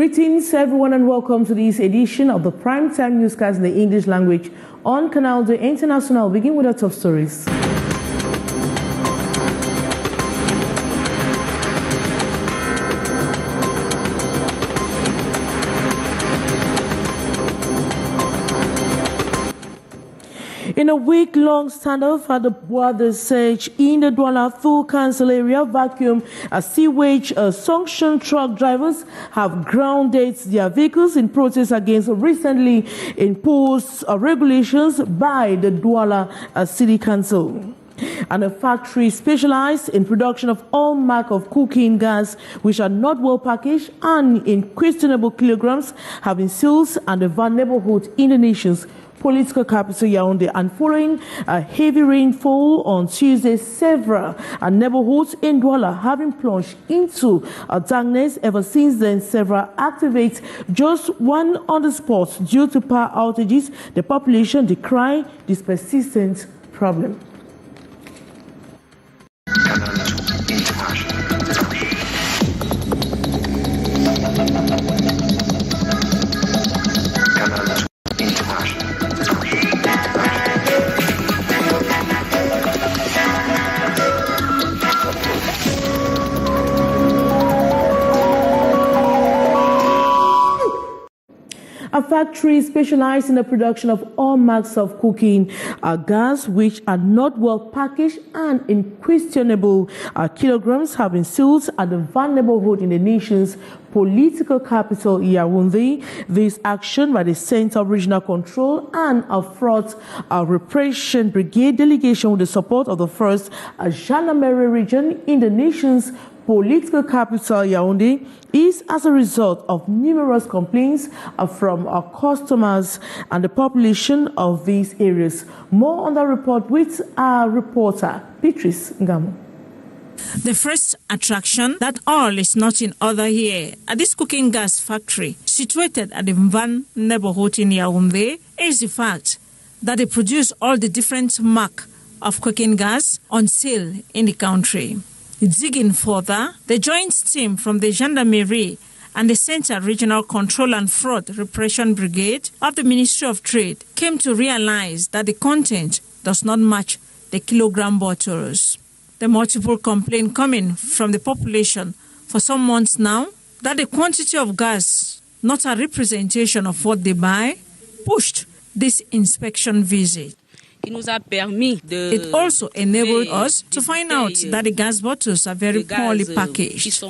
Greetings everyone and welcome to this edition of the Primetime Newscast in the English language on Canal International. Begin with our top stories. In a week-long standoff at the border search in the Douala Full Council area, vacuum sewage sanction truck drivers have grounded their vehicles in protest against recently imposed regulations by the Douala City Council. And a factory specialized in production of all mark of cooking gas which are not well packaged and in questionable kilograms have been sealed at the Van neighborhood in the nation's political capital Yaoundé. And following a heavy rainfall on Tuesday, several neighborhoods in Douala have been plunged into darkness. Ever since then, several activates just one on the spot due to power outages. The population decry this persistent problem. A factory specialized in the production of all marks of cooking gas which are not well packaged and in questionable kilograms have been sealed at the Van neighborhood in the nation's political capital Yaoundé. This action by the Center of Regional Control and a Fraud Repression Brigade delegation with the support of the 1st Janamere region in the nation's political capital Yaoundé is as a result of numerous complaints from our customers and the population of these areas. More on the report with our reporter, Beatrice Ngamo. The first attraction that all is not in order here at this cooking gas factory situated at the Van neighborhood in Yaoundé is the fact that they produce all the different mark of cooking gas on sale in the country. Digging further, the joint team from the Gendarmerie and the Center Regional Control and Fraud Repression Brigade of the Ministry of Trade came to realize that the content does not match the kilogram bottles. The multiple complaints coming from the population for some months now that the quantity of gas, not a representation of what they buy, pushed this inspection visit. It also enabled us to find out that the gas bottles are very poorly packaged.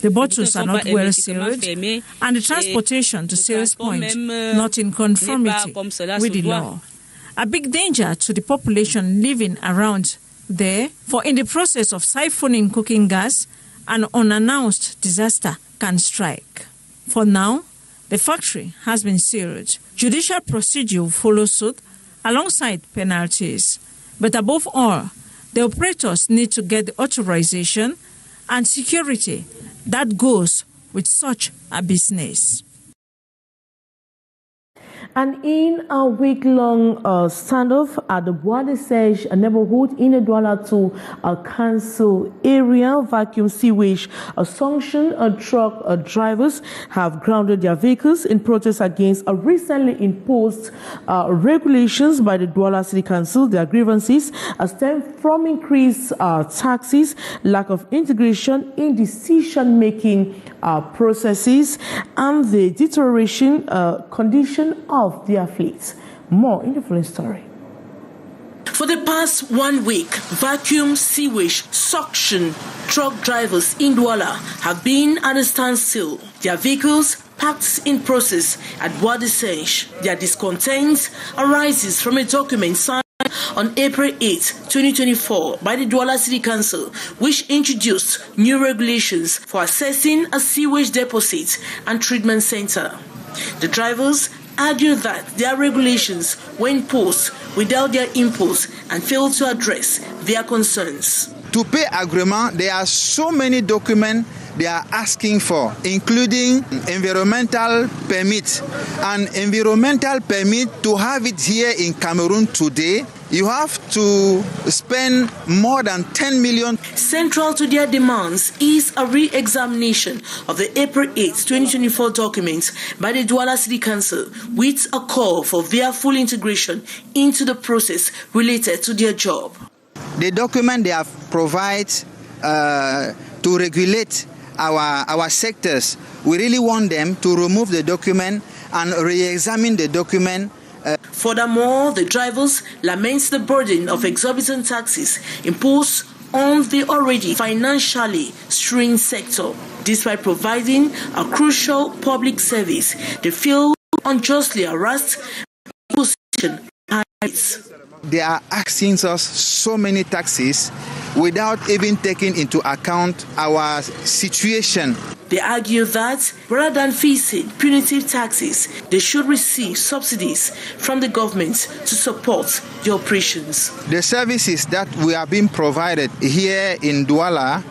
The bottles are not well sealed, and the transportation to sales point not in conformity with the law. A big danger to the population living around there, for in the process of siphoning cooking gas, an unannounced disaster can strike. For now, the factory has been sealed. Judicial procedure will follow suit alongside penalties. But above all, the operators need to get the authorization and security that goes with such a business. And in a week-long standoff at the border search neighborhood in the Douala Council area, vacuum sewage sanction truck drivers have grounded their vehicles in protest against a recently imposed regulations by the Douala City Council. Their grievances stem from increased taxes, lack of integration in decision-making processes, and the deterioration condition of their fleets. More in the following story. For the past 1 week, vacuum sewage suction truck drivers in Douala have been at a standstill. Their vehicles parked in process at border search. Their discontent arises from a document signed on April 8, 2024 by the Douala City Council, which introduced new regulations for assessing a sewage deposit and treatment center. The drivers argue that their regulations were imposed without their input and failed to address their concerns. To pay agreement, there are so many documents they are asking for, including environmental permit. An environmental permit, to have it here in Cameroon today you have to spend more than 10 million. Central to their demands is a re-examination of the April 8, 2024 documents by the Douala City Council with a call for their full integration into the process related to their job. The document they have provided to regulate our sectors, we really want them to remove the document and re-examine the document. Furthermore, the drivers lament the burden of exorbitant taxes imposed on the already financially strained sector. Despite providing a crucial public service, they feel unjustly harassed by position heights. They are asking us so many taxes without even taking into account our situation. They argue that rather than facing punitive taxes, they should receive subsidies from the government to support the operations. The services that we are being provided here in Douala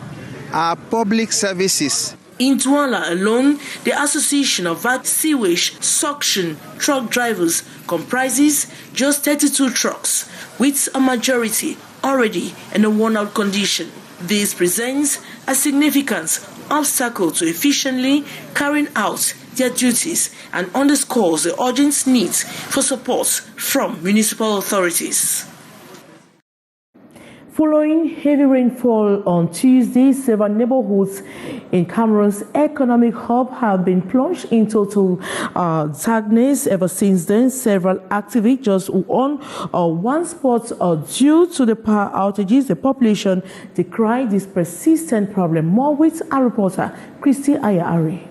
are public services. In Douala alone, the Association of Sewage Suction Truck Drivers comprises just 32 trucks, with a majority already in a worn-out condition. This presents a significant obstacle to efficiently carrying out their duties and underscores the urgent need for support from municipal authorities. Following heavy rainfall on Tuesday, several neighborhoods in Cameroon's economic hub have been plunged in total darkness. Ever since then, several activists just on one spot due to the power outages. The population decried this persistent problem. More with our reporter, Christy Ayari.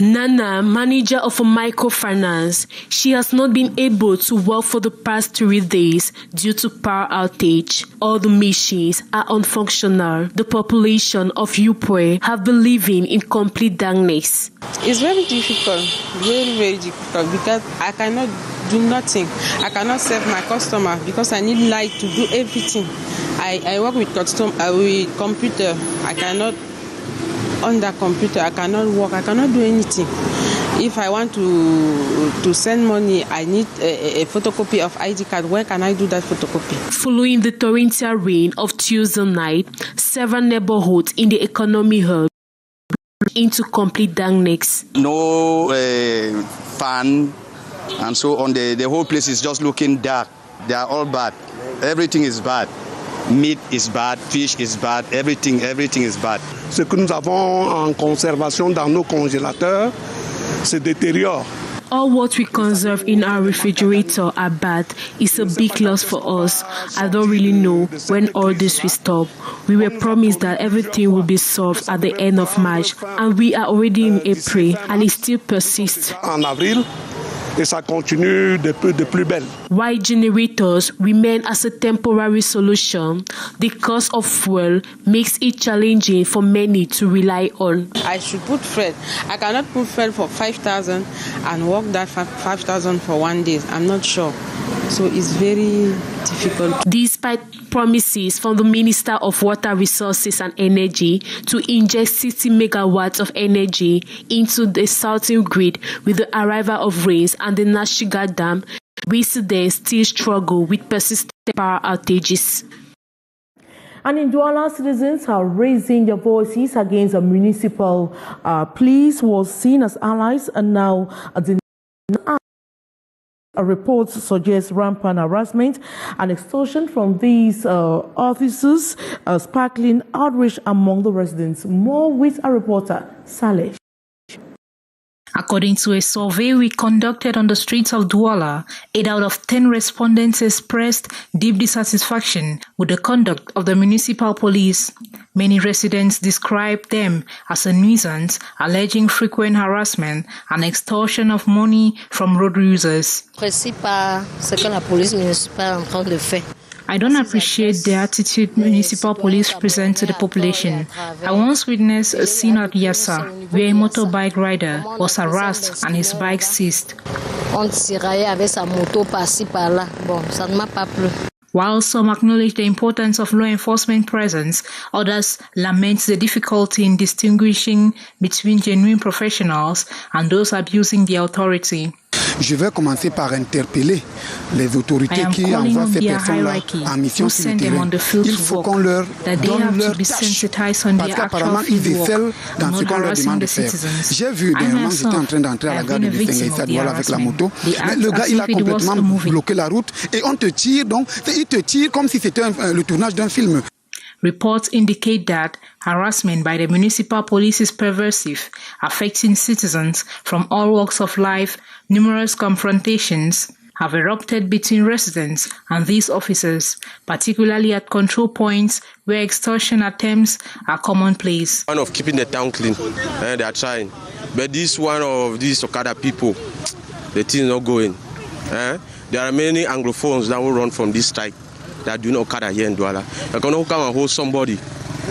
Nana, manager of a microfinance, she has not been able to work for the past 3 days due to power outage. All the machines are unfunctional. The population of Upre have been living in complete darkness. It's very difficult, very difficult, because I cannot do nothing. I cannot serve my customer because I need light to do everything. I work with computer. I cannot. On the computer, I cannot work, I cannot do anything. If I want to send money, I need a photocopy of ID card. Where can I do that photocopy? Following the torrential rain of Tuesday night, several neighborhoods in the economy hub into complete darkness. No fan, and so on. The whole place is just looking dark. They are all bad. Everything is bad. Meat is bad, fish is bad, everything is bad. Ce que nous avons en conservation dans nos congélateurs se détériore. All what we conserve in our refrigerator are bad. It's a big loss for us. I don't really know when all this will stop. We were promised that everything will be solved at the end of March, and we are already in April, and it still persists. En avril, et ça continue de plus belle. While generators remain as a temporary solution, the cost of fuel makes it challenging for many to rely on. I should put fuel. I cannot put fuel for 5,000 and work that 5,000 for 1 day. I'm not sure. So it's very difficult. Despite promises from the Minister of Water Resources and Energy to inject 60 megawatts of energy into the southern grid with the arrival of rains and the Nashiga Dam, residents still struggle with persistent power outages. And in Douala, citizens are raising their voices against the municipal police, was seen as allies, and now a report suggests rampant harassment and extortion from these officers, sparkling outrage among the residents. More with our reporter, Saleh. According to a survey we conducted on the streets of Douala, 8 out of 10 respondents expressed deep dissatisfaction with the conduct of the municipal police. Many residents described them as a nuisance, alleging frequent harassment and extortion of money from road users. I don't appreciate the attitude municipal police present to the population. I once witnessed a scene at Yassa where a motorbike rider was harassed and his bike seized. While some acknowledge the importance of law enforcement presence, others lament the difficulty in distinguishing between genuine professionals and those abusing the authority. Je vais commencer par interpeller les autorités qui envoient ces personnes-là en mission sur le terrain. Il faut qu'on leur donne leur tâche, parce qu'apparemment ils excellent dans ce qu'on leur demande de faire. J'ai vu dernièrement, j'étais en train d'entrer à la gare de Sengaïsa Douala avec la moto, mais le gars il a complètement bloqué la route et on te tire, donc il te tire comme si c'était le tournage d'un film. Reports indicate that harassment by the municipal police is pervasive, affecting citizens from all walks of life. Numerous confrontations have erupted between residents and these officers, particularly at control points where extortion attempts are commonplace. One of keeping the town clean, they are trying. But this one of these Okada people, the thing is not going. There are many Anglophones that will run from this strike that do not Okada here in Douala. They cannot come and hold somebody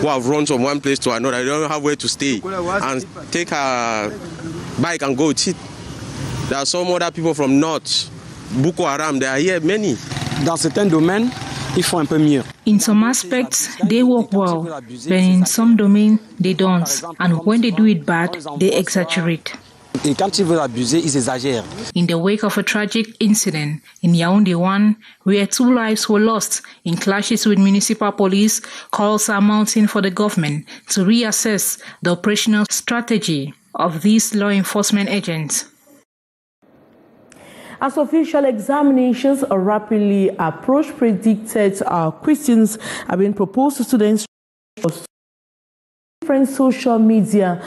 who have run from one place to another. They don't have where to stay and take a bike and go with it. There are some other people from North, Boko Haram, they are here, many. Dans certains domaines, ils font un peu mieux. In some aspects, they work well, but in some domains, they don't. And when they do it bad, they exaggerate. Et quand ils veulent abuser, ils exagèrent. In the wake of a tragic incident in Yaoundé 1, where 2 lives were lost in clashes with municipal police, calls are mounting for the government to reassess the operational strategy of these law enforcement agents. As official examinations are rapidly approach, predicted questions are being proposed to students on different social media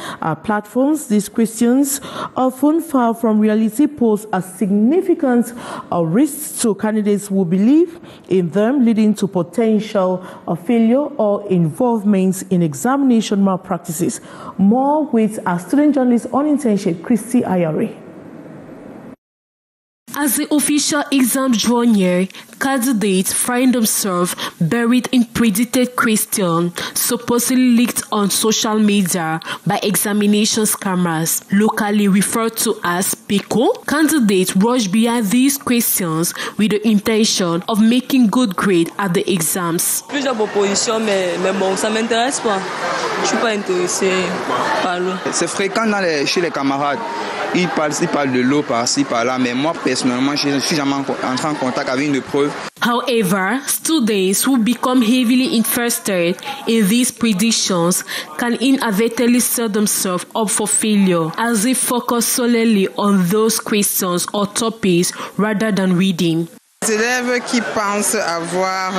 platforms. These questions, often far from reality, pose a significant risk to candidates who believe in them, leading to potential failure or involvement in examination malpractices. More with our student journalist on internship, Christy Ayari. As the official exam draw near, candidates find themselves buried in predicted questions supposedly leaked on social media by examination scammers, locally referred to as PICO. Candidates rush behind these questions with the intention of making good grade at the exams. Plusieurs propositions, mais bon, ça m'intéresse pas. Je suis pas intéressé par l'eau. C'est fréquent chez les camarades. Ils parlent de l'eau par-ci, par-là, mais moi, personnellement, je ne suis jamais entré en contact avec une preuve. However, students who become heavily interested in these predictions can inadvertently set themselves up for failure as they focus solely on those questions or topics rather than reading. Les élèves qui pensent avoir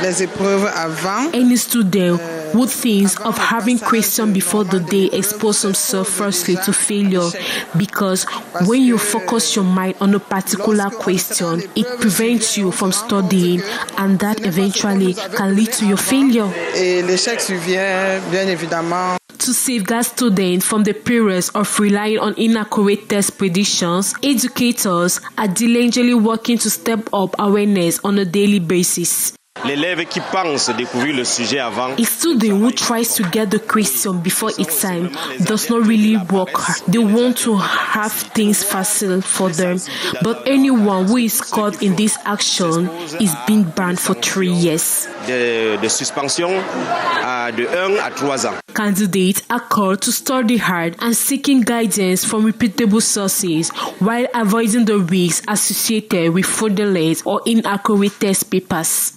les épreuves avant. Any student who thinks of having questions before the day expose himself firstly to failure, because when you focus your mind on a particular question, it prevents you from studying, and that eventually can lead to your failure. Et l'échec survient, bien évidemment. To safeguard students from the perils of relying on inaccurate test predictions, educators are diligently working to step up awareness on a daily basis. L'élève qui pense découvrir le sujet avant. A student who tries to get the question before its time does not really work. They want to have things facile for them, but anyone who is caught in this action is being banned for 3 years. De suspension de 1 à 3 ans. Candidates are called to study hard and seeking guidance from reputable sources while avoiding the risks associated with fraudulent or inaccurate test papers.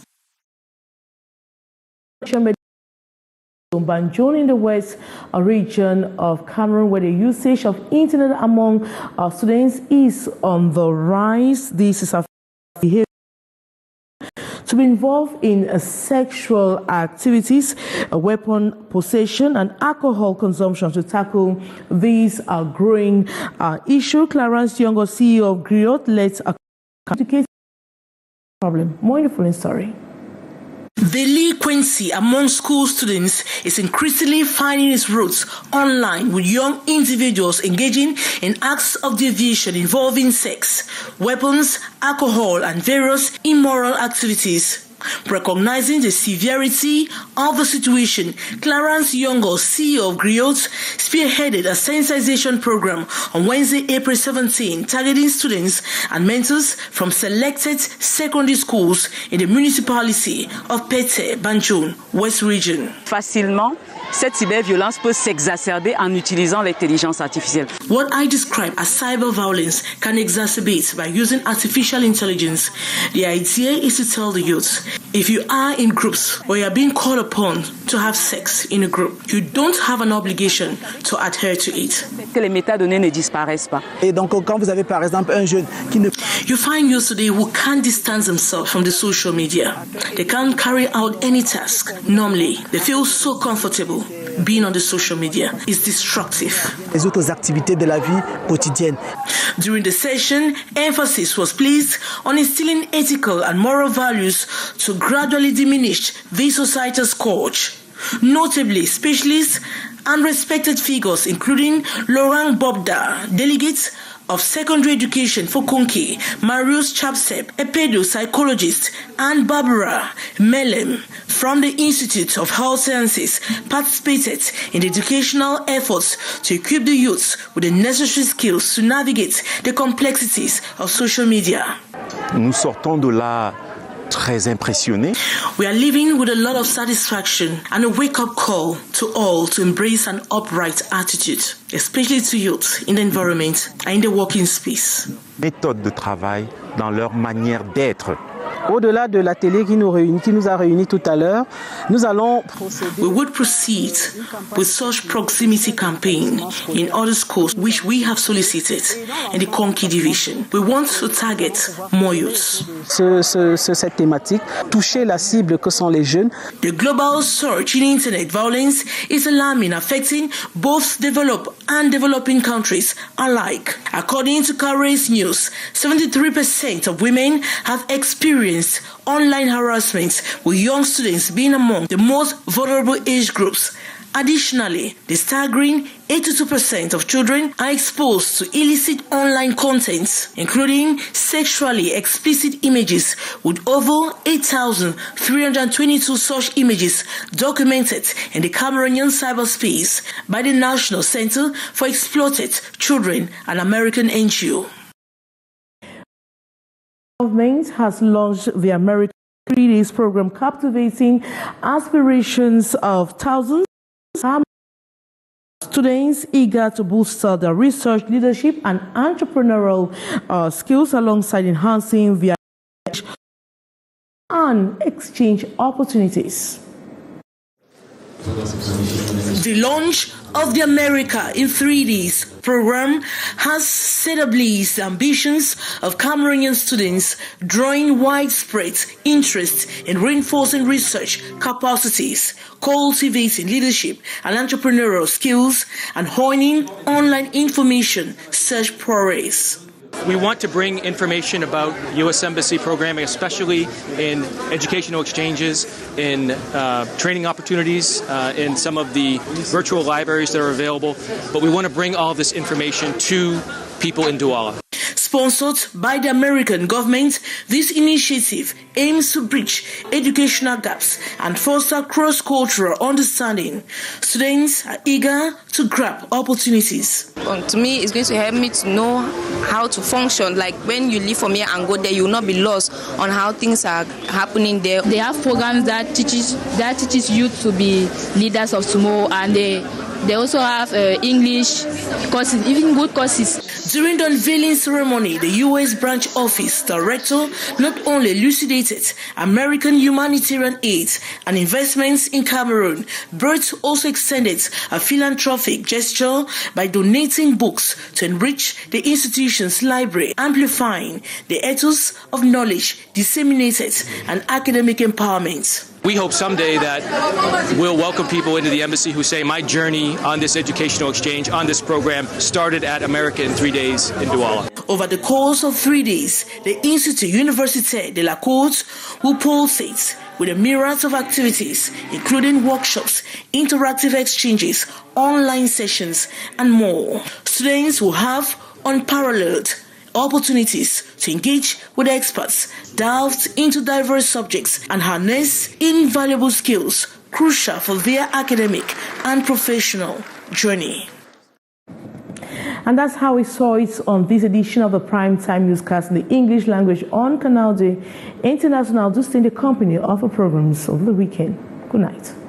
Banjul in the west region of Cameroon, where the usage of internet among students is on the rise. This is a behavior to be involved in sexual activities, weapon possession, and alcohol consumption. To tackle this growing issue, Clarence Younger, CEO of Griot, led a complicated problem. More in the following story. Delinquency among school students is increasingly finding its roots online, with young individuals engaging in acts of deviation involving sex, weapons, alcohol, and various immoral activities. Recognizing the severity of the situation, Clarence Youngo, CEO of Griot, spearheaded a sensitization program on Wednesday, April 17, targeting students and mentors from selected secondary schools in the municipality of Pete, Banjul, West Region. Facilement, cette cyberviolence peut s'exacerber en utilisant l'intelligence artificielle. What I describe as cyber violence can exacerbate by using artificial intelligence. The idea is to tell the youth, if you are in groups or you are being called upon to have sex in a group, you don't have an obligation to adhere to it. Que les métadonnées ne disparaissent pas. Et donc quand vous avez par exemple un jeune qui ne... You find youth today who can't distance themselves from the social media. They can't carry out any task. Normally, they feel so comfortable being on the social media. Is destructive. Les autres activités de la vie quotidienne. During the session, emphasis was placed on instilling ethical and moral values to gradually diminish the societal scourge. Notably, specialists and respected figures, including Laurent Bobda, delegates of secondary education for Konki, Marius Chapsep, a pedo-psychologist, and Barbara Melem from the Institute of Health Sciences participated in the educational efforts to equip the youths with the necessary skills to navigate the complexities of social media. Nous sortons de là très impressionnés. We are living with a lot of satisfaction and a wake-up call to all to embrace an upright attitude, especially to youth in the environment and in the working space. Méthode de travail dans leur manière d'être. Au-delà de l'atelier qui nous a réunis tout à l'heure, nous allons procéder. We would proceed with such proximity campaign in other schools which we have solicited in the Konki division. We want to target more youths. Cette thématique, toucher la cible que sont les jeunes. The global surge in internet violence is alarming, affecting both developed and developing countries alike. According to Caray's News, 73% of women have experienced online harassment, with young students being among the most vulnerable age groups. Additionally, the staggering 82% of children are exposed to illicit online content, including sexually explicit images, with over 8,322 such images documented in the Cameroonian cyberspace by the National Center for Exploited Children, an American NGO. The government has launched the American 3 Days program, captivating aspirations of thousands of students eager to boost their research, leadership, and entrepreneurial skills, alongside enhancing their and exchange opportunities. The launch of the America in 3 Days program has set ablaze the ambitions of Cameroonian students, drawing widespread interest in reinforcing research capacities, cultivating leadership and entrepreneurial skills, and honing online information search prowess. We want to bring information about U.S. Embassy programming, especially in educational exchanges, in training opportunities, in some of the virtual libraries that are available. But we want to bring all of this information to people in Douala. Sponsored by the American government, this initiative aims to bridge educational gaps and foster cross-cultural understanding. Students are eager to grab opportunities. To me, it's going to help me to know how to function. Like when you leave from here and go there, you will not be lost on how things are happening there. They have programs that teaches youth to be leaders of tomorrow, and they also have English courses, even good courses. During the unveiling ceremony, the U.S. branch office director not only elucidated American humanitarian aid and investments in Cameroon, but also extended a philanthropic gesture by donating books to enrich the institution's library, amplifying the ethos of knowledge disseminated and academic empowerment. We hope someday that we'll welcome people into the embassy who say, my journey on this educational exchange, on this program, started at America in 3 days in Douala. Over the course of 3 days, the Institut Universitaire de la Côte will pulsate with a myriad of activities, including workshops, interactive exchanges, online sessions, and more. Students will have unparalleled opportunities to engage with experts, delved into diverse subjects, and harness invaluable skills crucial for their academic and professional journey. And that's how we saw it on this edition of the Primetime Newscast in the English language on Canal International, just in the company of the programs of the weekend. Good night.